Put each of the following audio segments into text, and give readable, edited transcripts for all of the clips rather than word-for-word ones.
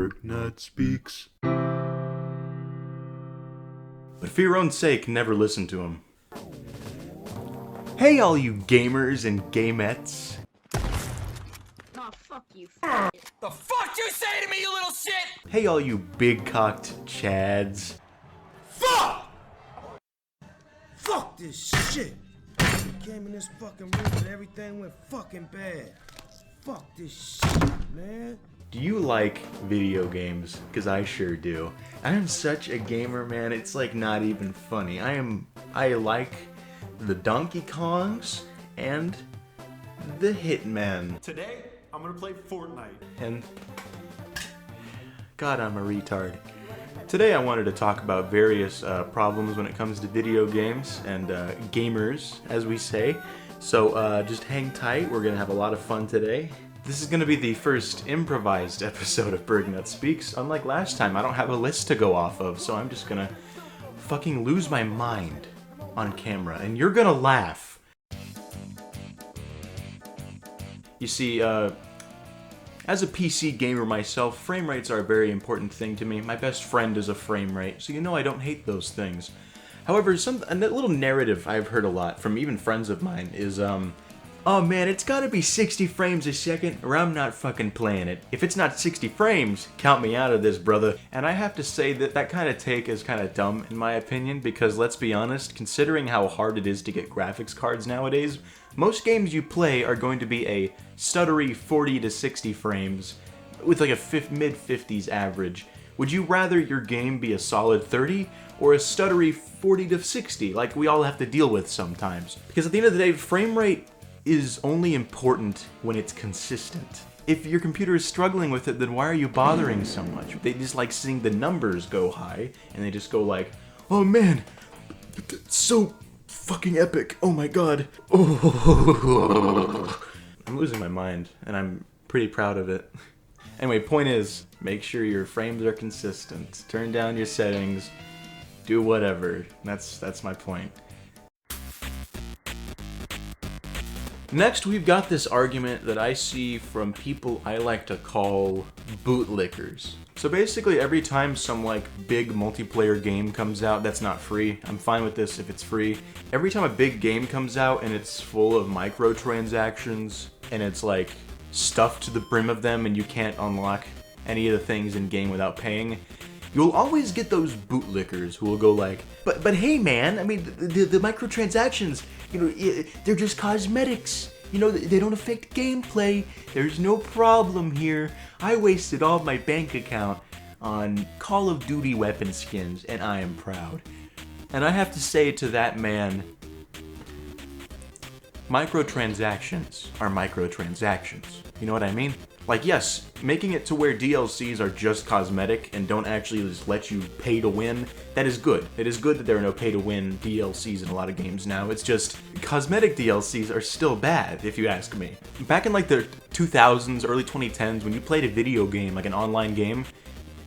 Burgnut Speaks. But for your own sake, never listen to him. Hey all you gamers and gamettes. Oh, fuck you, f***. The fuck you say to me, you little shit? Hey all you big-cocked chads. Fuck! Fuck this shit! We came in this fucking room and everything went fucking bad. Fuck this shit, man. Do you like video games? Because I sure do. I am such a gamer, man. It's like not even funny. I like the Donkey Kongs and the Hitmen. Today, I'm gonna play Fortnite. And God, I'm a retard. Today I wanted to talk about various problems when it comes to video games and gamers, as we say. So just hang tight, we're gonna have a lot of fun today. This is gonna be the first improvised episode of Burgnut Speaks. Unlike last time, I don't have a list to go off of, so I'm just gonna fucking lose my mind on camera, and you're gonna laugh. You see, as a PC gamer myself, frame rates are a very important thing to me. My best friend is a frame rate, so you know I don't hate those things. However, a little narrative I've heard a lot from even friends of mine is, oh man, it's gotta be 60 frames a second or I'm not fucking playing it. If it's not 60 frames, count me out of this, brother. And I have to say that kind of take is kind of dumb in my opinion, because let's be honest, considering how hard it is to get graphics cards nowadays, most games you play are going to be a stuttery 40 to 60 frames with like a mid-50s average. Would you rather your game be a solid 30 or a stuttery 40 to 60 like we all have to deal with sometimes? Because at the end of the day, frame rate is only important when it's consistent. If your computer is struggling with it, then why are you bothering so much? They just like seeing the numbers go high, and they just go like, oh man, so fucking epic, oh my god. Oh. I'm losing my mind, and I'm pretty proud of it. Anyway, point is, make sure your frames are consistent. Turn down your settings, do whatever. That's my point. Next, we've got this argument that I see from people I like to call bootlickers. So basically, every time some like big multiplayer game comes out that's not free, I'm fine with this if it's free. Every time a big game comes out and it's full of microtransactions and it's like stuffed to the brim of them and you can't unlock any of the things in game without paying, you'll always get those bootlickers who will go like, but hey man, I mean, the microtransactions, you know, they're just cosmetics. You know, they don't affect gameplay. There's no problem here. I wasted all my bank account on Call of Duty weapon skins, and I am proud. And I have to say to that man, microtransactions are microtransactions. You know what I mean? Like, yes, making it to where DLCs are just cosmetic and don't actually just let you pay to win, that is good. It is good that there are no pay-to-win DLCs in a lot of games now. It's just, cosmetic DLCs are still bad, if you ask me. Back in like the 2000s, early 2010s, when you played a video game, like an online game,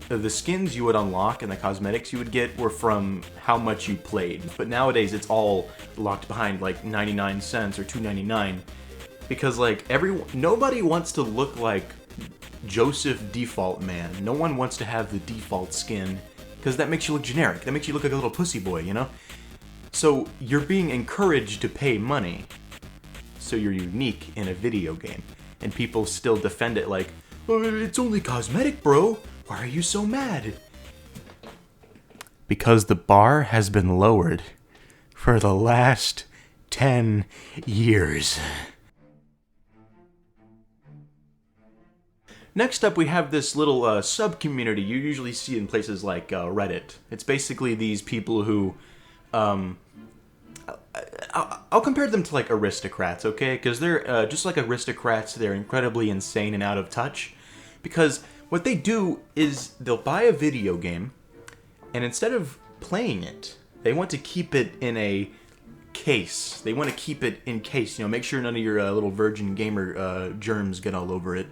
the skins you would unlock and the cosmetics you would get were from how much you played. But nowadays, it's all locked behind like 99 cents or $2.99. Because like nobody wants to look like Joseph Default Man. No one wants to have the default skin because that makes you look generic. That makes you look like a little pussy boy, you know? So you're being encouraged to pay money. So you're unique in a video game. And people still defend it like, oh, it's only cosmetic, bro. Why are you so mad? Because the bar has been lowered for the last 10 years. Next up, we have this little sub-community you usually see in places like Reddit. It's basically these people who, I'll compare them to like aristocrats, okay? Because they're just like aristocrats, they're incredibly insane and out of touch. Because what they do is they'll buy a video game, and instead of playing it, they want to keep it in a case. They want to keep it in case, you know, make sure none of your little virgin gamer germs get all over it.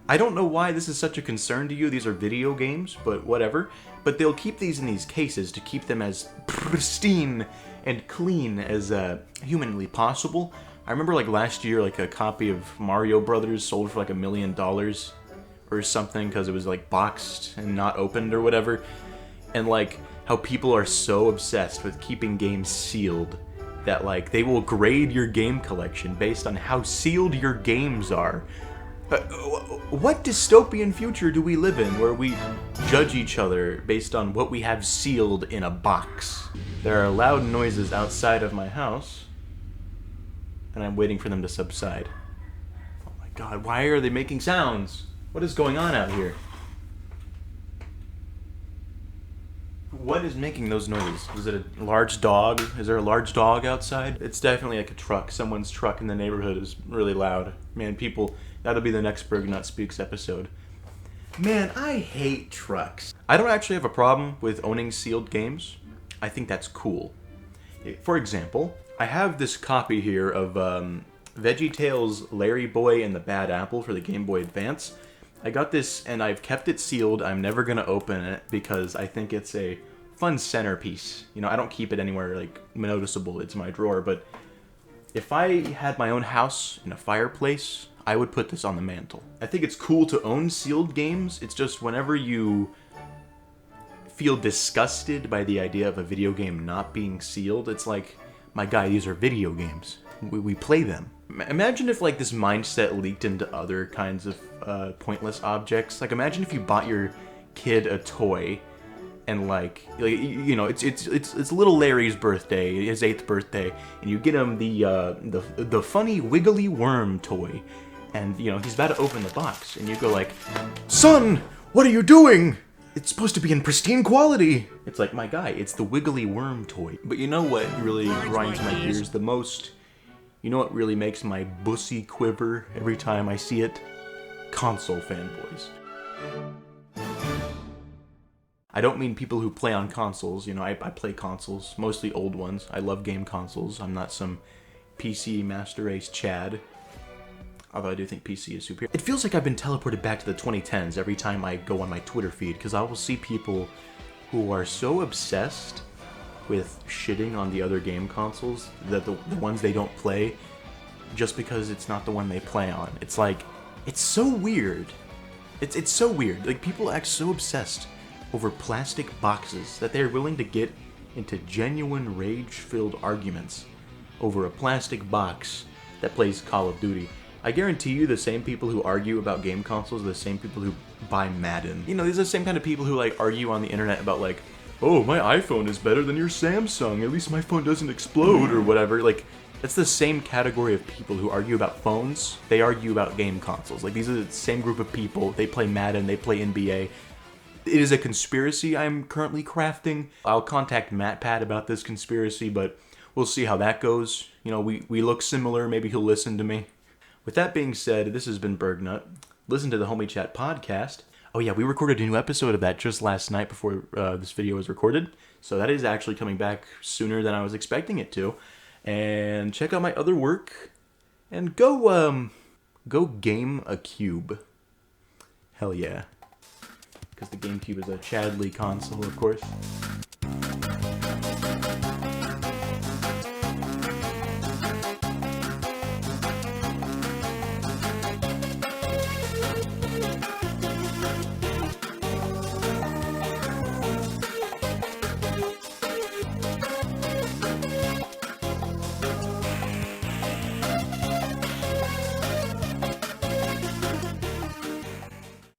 I don't know why this is such a concern to you. These are video games, but whatever. But they'll keep these in these cases to keep them as pristine and clean as humanly possible. I remember like last year, like a copy of Mario Brothers sold for like $1 million. Or or something because it was like boxed and not opened or whatever. And like how people are so obsessed with keeping games sealed that like they will grade your game collection based on how sealed your games are. What dystopian future do we live in where we judge each other based on what we have sealed in a box? There are loud noises outside of my house, and I'm waiting for them to subside. Oh my god, why are they making sounds? What is going on out here? What is making those noises? Is it a large dog? Is there a large dog outside? It's definitely like a truck. Someone's truck in the neighborhood is really loud. Man, people, that'll be the next Burgnut Speaks episode. Man, I hate trucks. I don't actually have a problem with owning sealed games. I think that's cool. For example, I have this copy here of VeggieTales Larry Boy and the Bad Apple for the Game Boy Advance. I got this and I've kept it sealed. I'm never gonna open it because I think it's a fun centerpiece. You know, I don't keep it anywhere like noticeable. It's in my drawer, but if I had my own house and a fireplace, I would put this on the mantle. I think it's cool to own sealed games. It's just whenever you feel disgusted by the idea of a video game not being sealed, it's like, my guy, these are video games. We play them. Imagine if like this mindset leaked into other kinds of pointless objects. Like imagine if you bought your kid a toy and like you know it's little Larry's birthday, his 8th birthday, and you get him the funny wiggly worm toy, and you know he's about to open the box, and you go like, "Son, what are you doing? It's supposed to be in pristine quality." It's like, my guy, it's the wiggly worm toy. But you know what really grinds my gears the most? You know what really makes my bussy quiver every time I see it? Console fanboys. I don't mean people who play on consoles. You know, I play consoles, mostly old ones. I love game consoles. I'm not some PC Master Race Chad. Although I do think PC is superior. It feels like I've been teleported back to the 2010s every time I go on my Twitter feed, because I will see people who are so obsessed with shitting on the other game consoles, that the ones they don't play, just because it's not the one they play on. It's like, it's so weird. It's so weird. Like, people act so obsessed over plastic boxes that they're willing to get into genuine rage-filled arguments over a plastic box that plays Call of Duty. I guarantee you the same people who argue about game consoles are the same people who buy Madden. You know, these are the same kind of people who like argue on the internet about like, "Oh, my iPhone is better than your Samsung, at least my phone doesn't explode," or whatever. Like, that's the same category of people who argue about phones. They argue about game consoles. Like, these are the same group of people. They play Madden, they play NBA. It is a conspiracy I'm currently crafting. I'll contact MatPat about this conspiracy, but we'll see how that goes. You know, we look similar, maybe he'll listen to me. With that being said, this has been Burgnut. Listen to the Homie Chat podcast. Oh yeah, we recorded a new episode of that just last night before this video was recorded. So that is actually coming back sooner than I was expecting it to. And check out my other work. And go game a cube. Hell yeah. Because the GameCube is a Chad Lee console, of course.